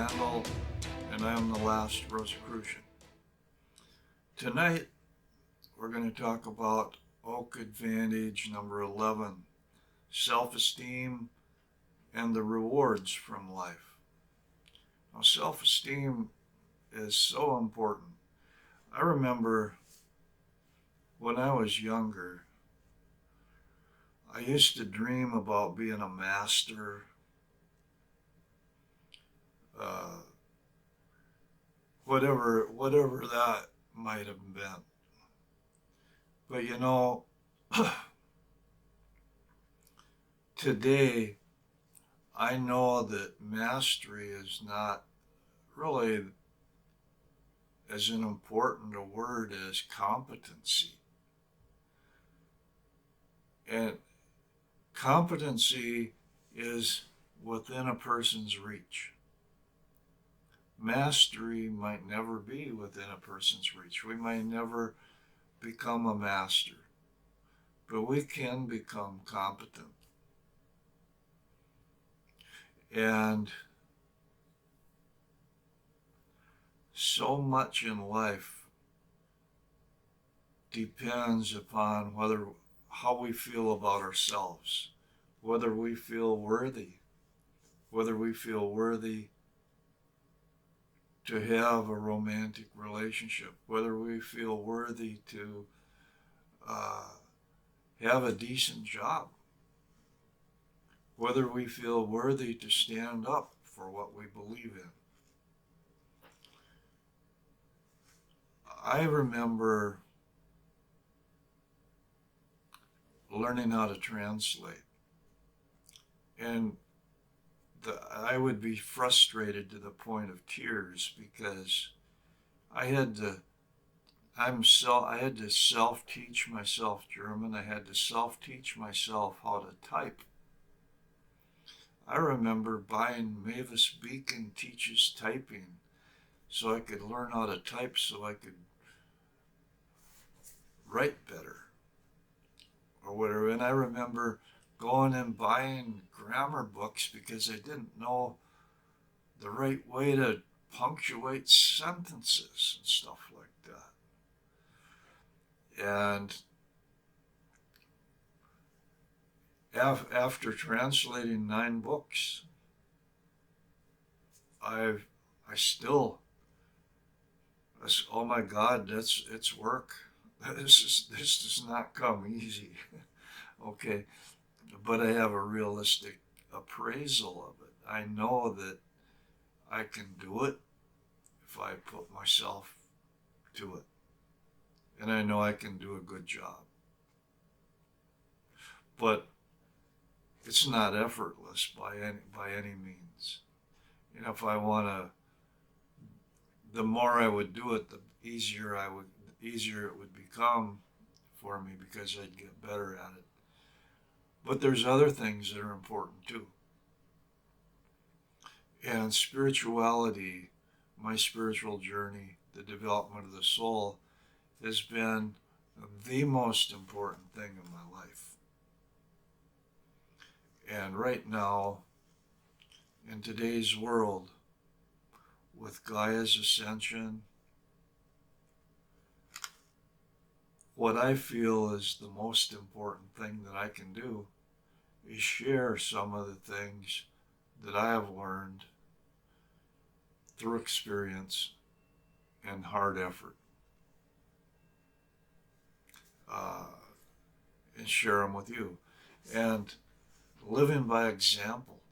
Randall, and I am the last Rosicrucian. Tonight, we're going to talk about Oak Advantage number 11, self-esteem and the rewards from life. Now, self-esteem is so important. I remember when I was younger, I used to dream about being a master, uh, whatever that might have been. But today I know that mastery is not really as an important a word as competency. And competency is within a person's reach. Mastery might never be within a person's reach. We might never become a master, but we can become competent. And so much in life depends upon how we feel about ourselves, whether we feel worthy to have a romantic relationship, whether we feel worthy to have a decent job, whether we feel worthy to stand up for what we believe in. I remember learning how to translate, and I would be frustrated to the point of tears because I had to self-teach myself German. I had to self-teach myself how to type. I remember buying Mavis Beacon Teaches Typing so I could learn how to type so I could write better or whatever. And I remember going and buying grammar books because I didn't know the right way to punctuate sentences and stuff like that. And after translating 9 books, I still, oh my God, it's work. This does not come easy. Okay, but I have a realistic appraisal of it. I know that I can do it if I put myself to it, and I know I can do a good job. But it's not effortless by any means. If I want to, the more I would do it, the easier it would become for me because I'd get better at it. But there's other things that are important too. And spirituality, my spiritual journey, the development of the soul, has been the most important thing in my life. And right now, in today's world, with Gaia's ascension, what I feel is the most important thing that I can do is share some of the things that I have learned through experience and hard effort, and share them with you. And living by example.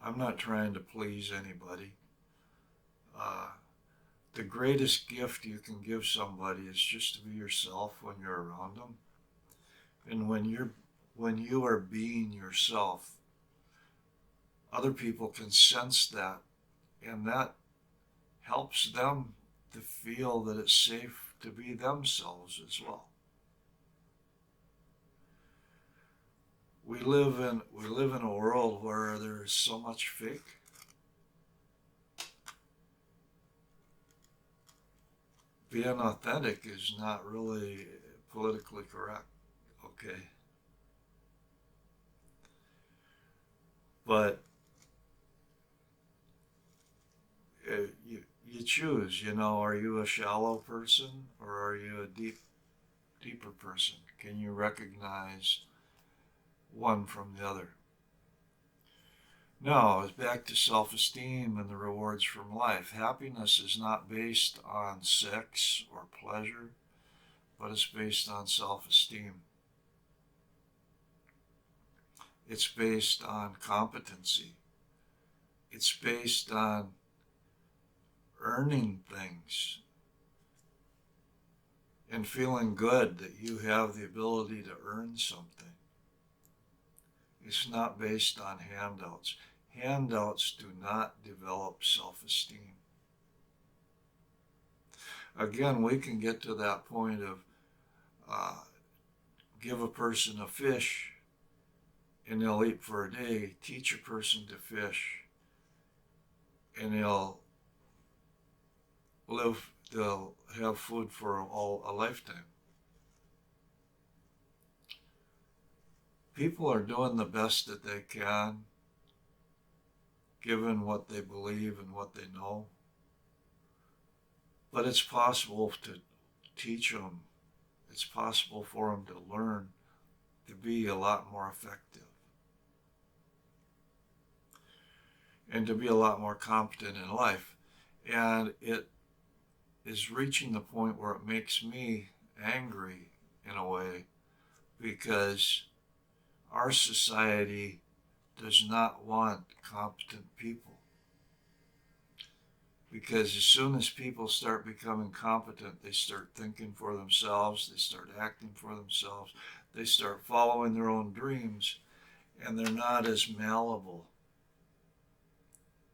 I'm not trying to please anybody. The greatest gift you can give somebody is just to be yourself when you're around them. And when you are being yourself, other people can sense that, and that helps them to feel that it's safe to be themselves as well. We live in a world where there's so much fake. Being authentic is not really politically correct, okay? But you choose, are you a shallow person or are you a deeper person? Can you recognize one from the other? No, it's back to self-esteem and the rewards from life. Happiness is not based on sex or pleasure, but it's based on self-esteem. It's based on competency. It's based on earning things and feeling good that you have the ability to earn something. It's not based on handouts. Handouts do not develop self-esteem. Again, we can get to that point of give a person a fish and they'll eat for a day, teach a person to fish and they'll have food for a lifetime. People are doing the best that they can, given what they believe and what they know. But it's possible to teach them. It's possible for them to learn to be a lot more effective and to be a lot more competent in life. And it is reaching the point where it makes me angry in a way, because our society does not want competent people. Because as soon as people start becoming competent, they start thinking for themselves, they start acting for themselves, they start following their own dreams, and they're not as malleable.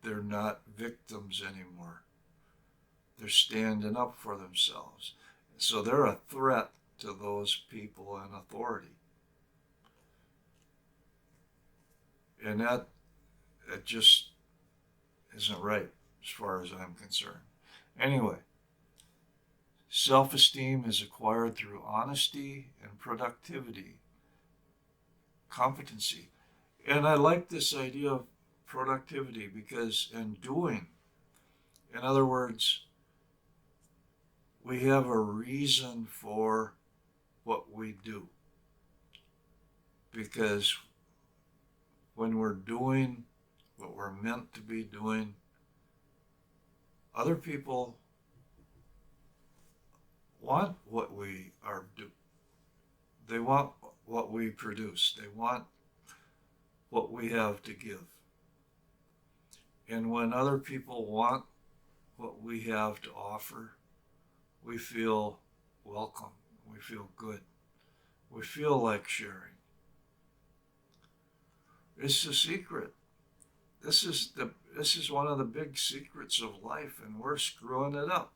They're not victims anymore. They're standing up for themselves. So they're a threat to those people in authority. And that just isn't right as far as I'm concerned. Anyway, self-esteem is acquired through honesty and productivity, competency. And I like this idea of productivity and doing. In other words, we have a reason for what we do. Because when we're doing what we're meant to be doing, other people want what we are doing. They want what we produce. They want what we have to give. And when other people want what we have to offer, we feel welcome. We feel good. We feel like sharing. It's a secret. This is one of the big secrets of life, and we're screwing it up.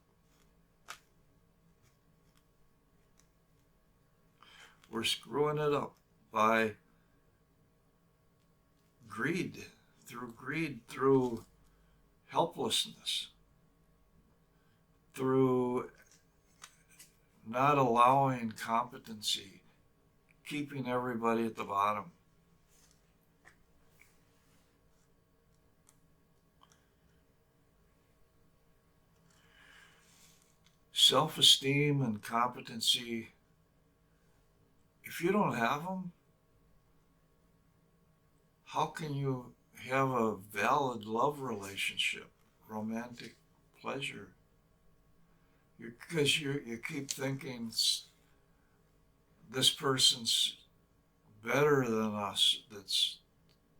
We're screwing it up by greed, through helplessness, through not allowing competency, keeping everybody at the bottom. Self-esteem and competency, if you don't have them, how can you have a valid love relationship, romantic pleasure? Because you keep thinking this person's better than us, that's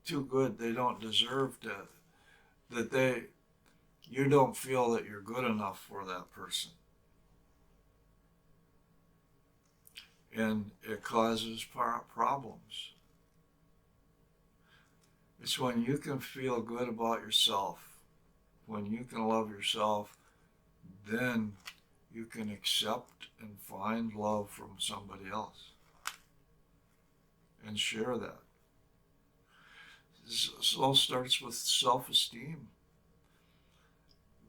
too good, they don't deserve you don't feel that you're good enough for that person. And it causes problems. It's when you can feel good about yourself, when you can love yourself, then you can accept and find love from somebody else and share that. This all starts with self-esteem.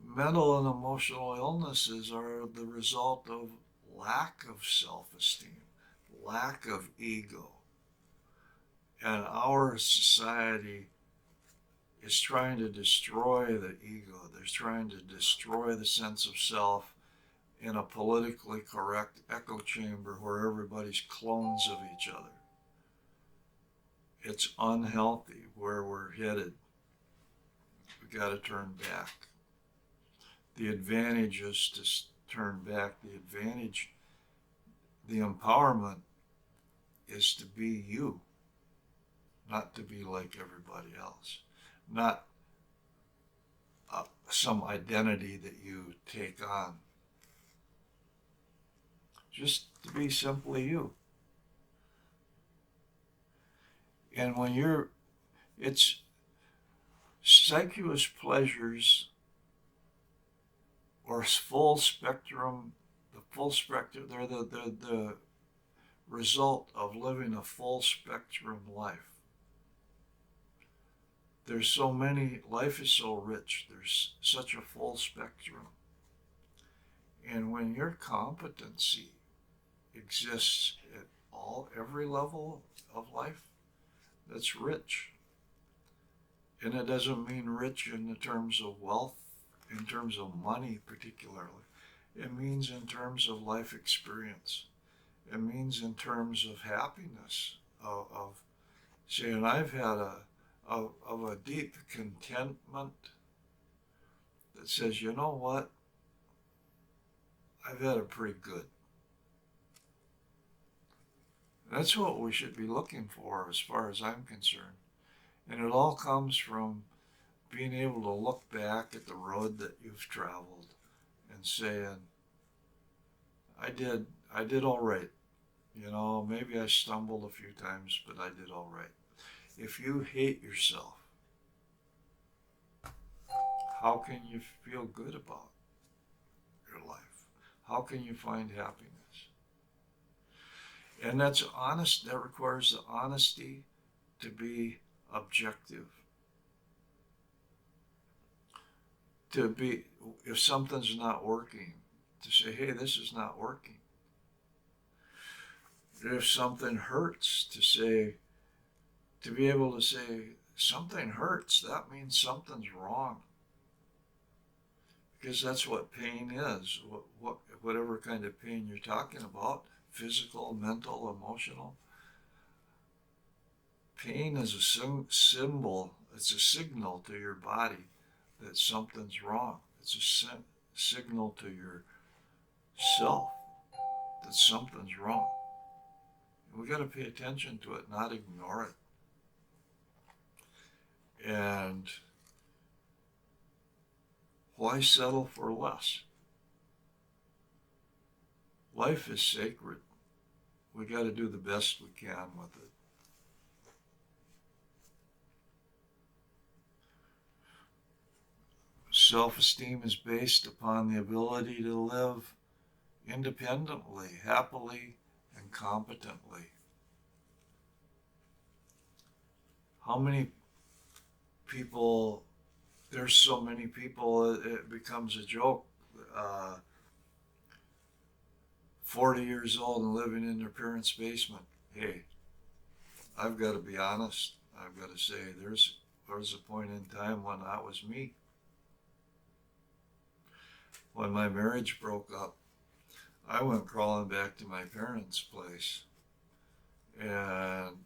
Mental and emotional illnesses are the result of lack of self-esteem, lack of ego. And our society is trying to destroy the ego. They're trying to destroy the sense of self in a politically correct echo chamber where everybody's clones of each other. It's unhealthy where we're headed. We got to turn back. The advantage is to turn back. The advantage, the empowerment is to be you, not to be like everybody else, not some identity that you take on. Just to be simply you. And when it's sensuous pleasures or full spectrum, they're the result of living a full spectrum life. There's so many, life is so rich, there's such a full spectrum. And when your competency exists at every level of life, that's rich. And it doesn't mean rich in the terms of wealth, in terms of money particularly. It means in terms of life experience. It means in terms of happiness, of saying I've had a deep contentment that says, you know what, I've had it pretty good. That's what we should be looking for as far as I'm concerned. And it all comes from being able to look back at the road that you've traveled and saying, I did all right. You know, maybe I stumbled a few times, but I did all right. If you hate yourself, how can you feel good about your life? How can you find happiness? And that's honest. That requires the honesty to be objective. To be, if something's not working, to say, hey, this is not working. If something hurts, to be able to say, something hurts, that means something's wrong. Because that's what pain is. Whatever kind of pain you're talking about, physical, mental, emotional. Pain is a symbol, it's a signal to your body that something's wrong. It's a signal to your self that something's wrong. And we got to pay attention to it, not ignore it. And why settle for less? Life is sacred. We got to do the best we can with it. Self-esteem is based upon the ability to live independently, happily, and competently. How many people, there's so many people, it becomes a joke. 40 years old and living in their parents' basement. Hey, I've got to be honest. I've got to say there's a point in time when that was me. When my marriage broke up, I went crawling back to my parents' place. And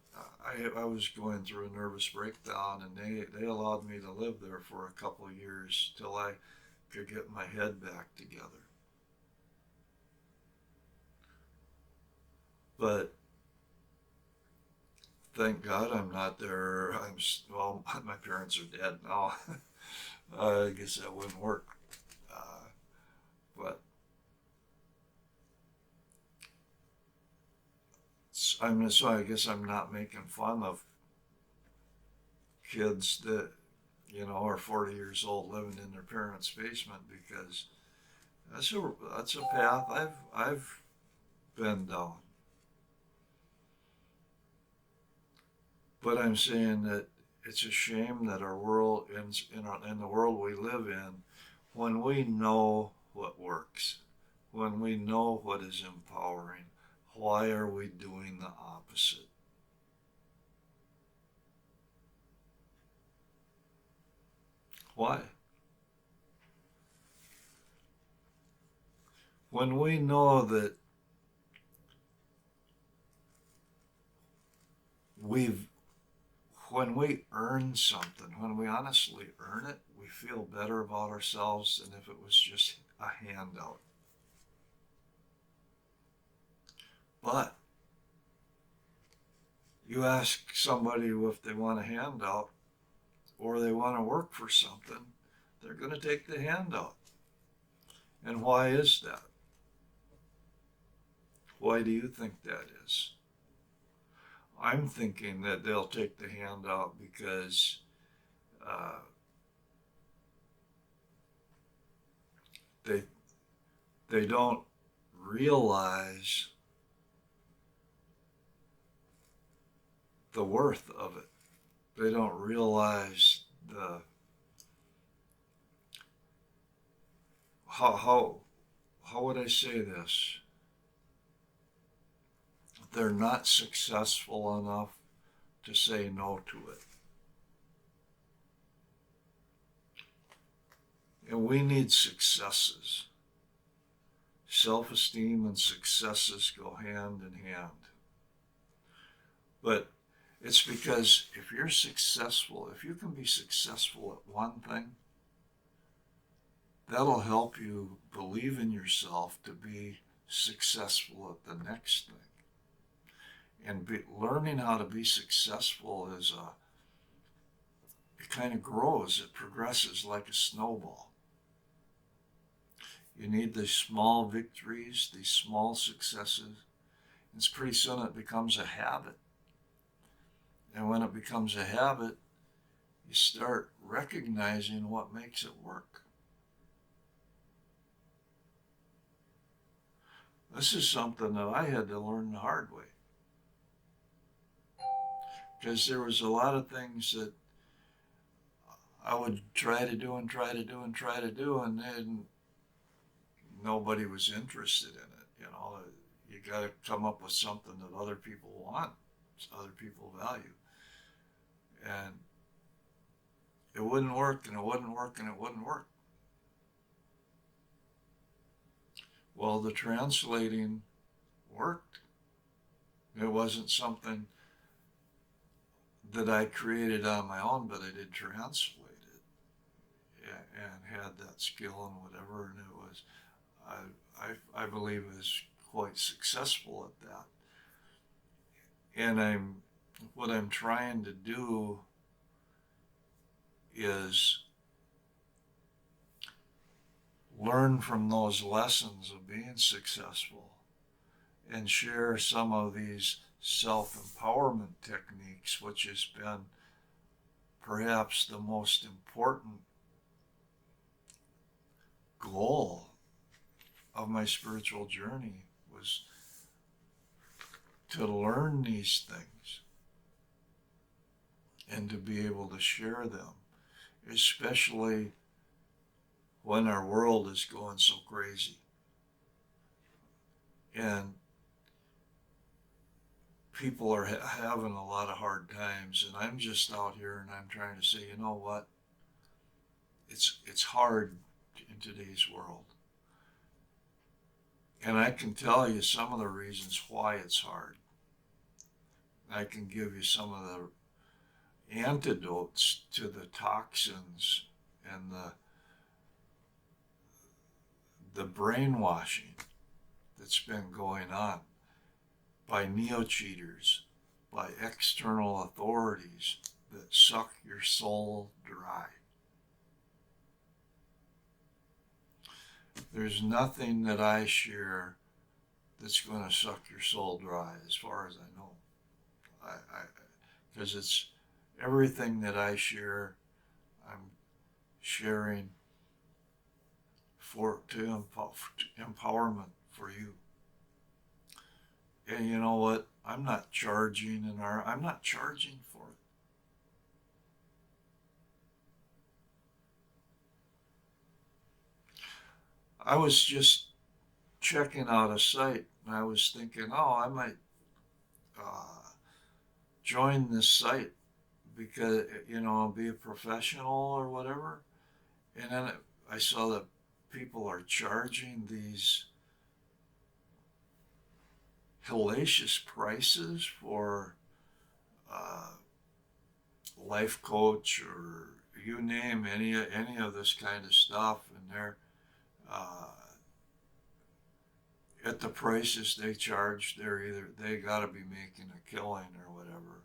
I was going through a nervous breakdown, and they allowed me to live there for a couple of years till I could get my head back together. But thank God I'm not there. Well, my parents are dead now. I guess that wouldn't work. But so I guess I'm not making fun of kids that, are 40 years old living in their parents' basement, because that's a path I've been down. But I'm saying that it's a shame that our world, in the world we live in, when we know what works, when we know what is empowering, why are we doing the opposite? Why? When we know that we've when we earn something, when we honestly earn it, we feel better about ourselves than if it was just a handout. But you ask somebody if they want a handout or they want to work for something, they're going to take the handout. And why is that? Why do you think that is? I'm thinking that they'll take the handout because uh, they they don't realize the worth of it. They don't realize the how would I say this? They're not successful enough to say no to it. And we need successes. Self-esteem and successes go hand in hand. But it's because if you're successful, if you can be successful at one thing, that'll help you believe in yourself to be successful at the next thing. And learning how to be successful it kind of grows, it progresses like a snowball. You need these small victories, these small successes. It's pretty soon it becomes a habit. And when it becomes a habit, you start recognizing what makes it work. This is something that I had to learn the hard way. Because there was a lot of things that I would try to do and try to do and try to do, and then nobody was interested in it. You know, you got to come up with something that other people want, other people value. And it wouldn't work, and it wouldn't work, and it wouldn't work. Well, the translating worked. It wasn't something that I created on my own, but I did translate it and had that skill and whatever, and it was, I believe, I was quite successful at that. And what I'm trying to do is learn from those lessons of being successful and share some of these self-empowerment techniques, which has been perhaps the most important goal of my spiritual journey, was to learn these things and to be able to share them, especially when our world is going so crazy. And people are having a lot of hard times, and I'm just out here and I'm trying to say, you know what? It's hard in today's world. And I can tell you some of the reasons why it's hard. I can give you some of the antidotes to the toxins and the brainwashing that's been going on by neo-cheaters, by external authorities that suck your soul dry. There's nothing that I share that's going to suck your soul dry, as far as I know. Because it's everything that I share, I'm sharing to empowerment for you. And you know what? I'm not charging I'm not charging for it. I was just checking out a site and I was thinking, oh, I might join this site because, be a professional or whatever. And then I saw that people are charging these hellacious prices for uh, life coach or you name any of this kind of stuff, and they're uh, at the prices they charge. They got to be making a killing or whatever.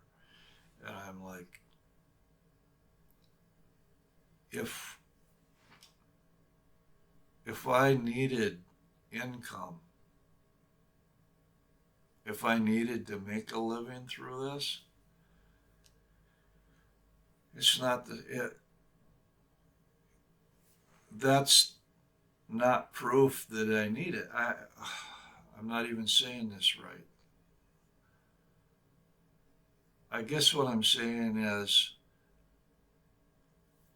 And I'm like, if if I needed income, if I needed to make a living through this, it's not the it. That's not proof that I need it. I'm not even saying this right. I guess what I'm saying is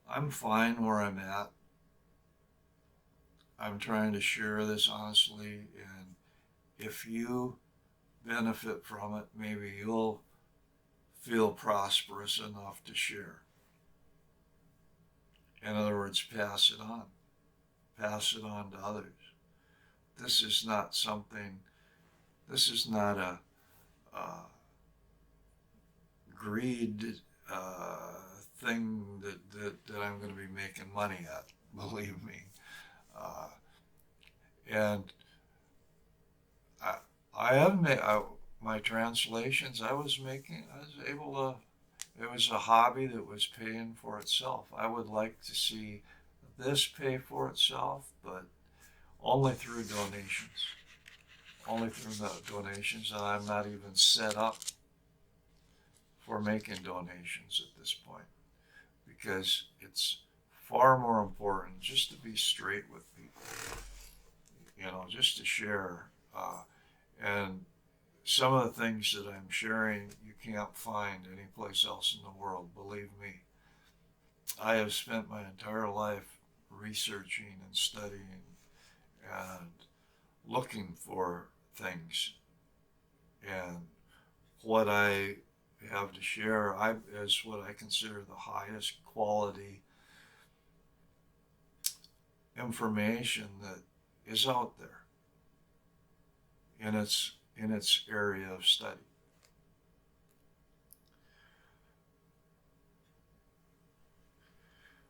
I'm fine where I'm at. I'm trying to share this honestly, and if you benefit from it, maybe you'll feel prosperous enough to share. In other words, pass it on. Pass it on to others. This is not something, this is not a greed thing that I'm going to be making money at, believe me. Uh, and I, I have made my translations. I was able to. It was a hobby that was paying for itself. I would like to see this pay for itself, but only through donations. Only through the donations, and I'm not even set up for making donations at this point because it's far more important just to be straight with people, just to share. And some of the things that I'm sharing you can't find anyplace else in the world, believe me. I have spent my entire life researching and studying and looking for things. And what I have to share is what I consider the highest quality information that is out there in its area of study.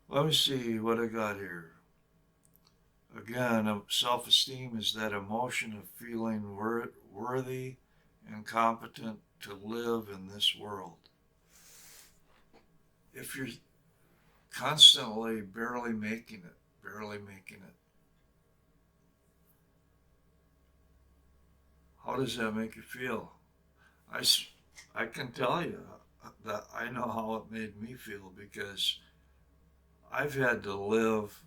Let me see what I got here. Again, self-esteem is that emotion of feeling worthy and competent to live in this world. If you're constantly barely making it, how does that make you feel? I, I can tell you that I know how it made me feel because I've had to live,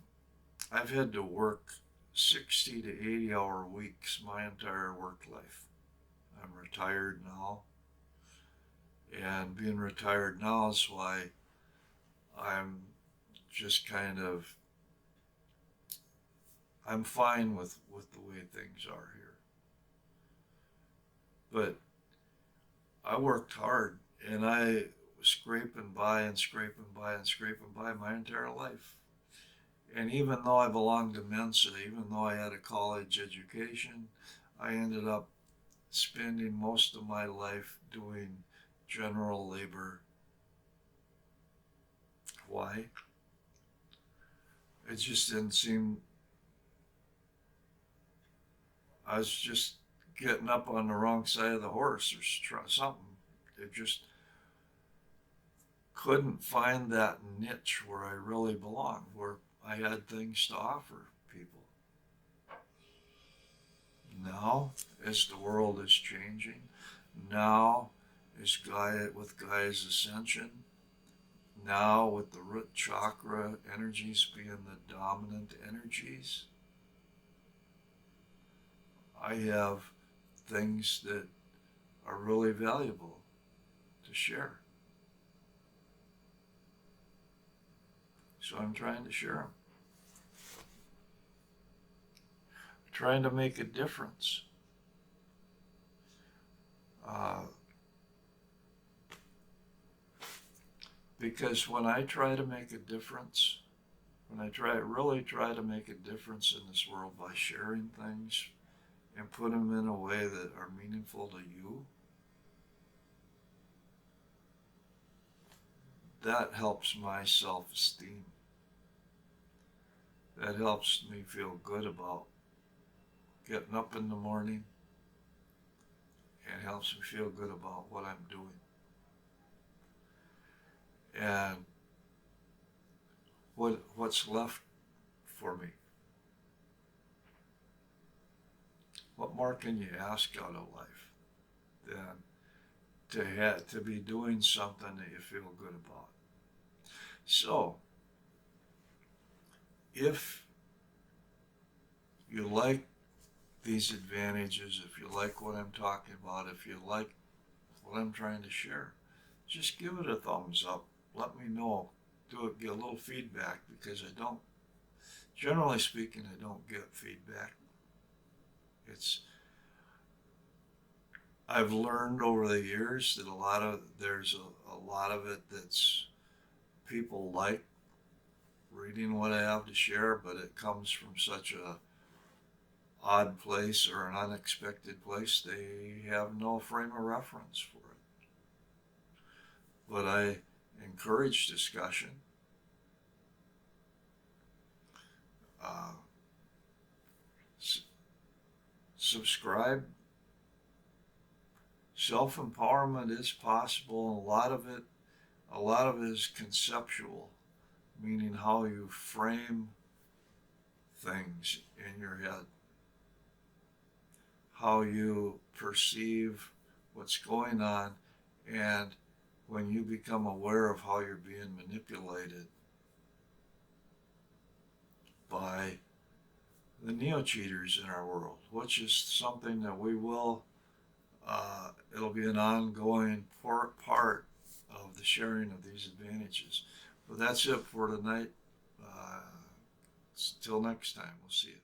I've had to work 60 to 80-hour weeks my entire work life. I'm retired now, and being retired now is why I'm just kind of, I'm fine with the way things are here. But I worked hard and I was scraping by and scraping by and scraping by my entire life. And even though I belonged to Mensa, even though I had a college education, I ended up spending most of my life doing general labor. Why? It just didn't seem, I was just getting up on the wrong side of the horse or something. It just couldn't find that niche where I really belonged, where I had things to offer people. Now, as the world is changing, now with Gaia's ascension, now with the root chakra energies being the dominant energies, I have things that are really valuable to share. So I'm trying to share them. I'm trying to make a difference. Because when I try to make a difference, when I really try to make a difference in this world by sharing things and put them in a way that are meaningful to you, that helps my self-esteem. That helps me feel good about getting up in the morning, and helps me feel good about what I'm doing. And what's left for me? What more can you ask out of life than to be doing something that you feel good about? So, if you like these advantages, if you like what I'm talking about, if you like what I'm trying to share, just give it a thumbs up. Let me know. Get a little feedback, because generally speaking, I don't get feedback. I've learned over the years that there's a lot of it that's people like reading what I have to share, but it comes from such a odd place or an unexpected place, they have no frame of reference for it. But I encourage discussion. Subscribe. Self-empowerment is possible, and a lot of it is conceptual, meaning how you frame things in your head, how you perceive what's going on, and when you become aware of how you're being manipulated by the neo-cheaters in our world, which is something that it'll be an ongoing part of the sharing of these advantages. But that's it for tonight. Till next time, we'll see you.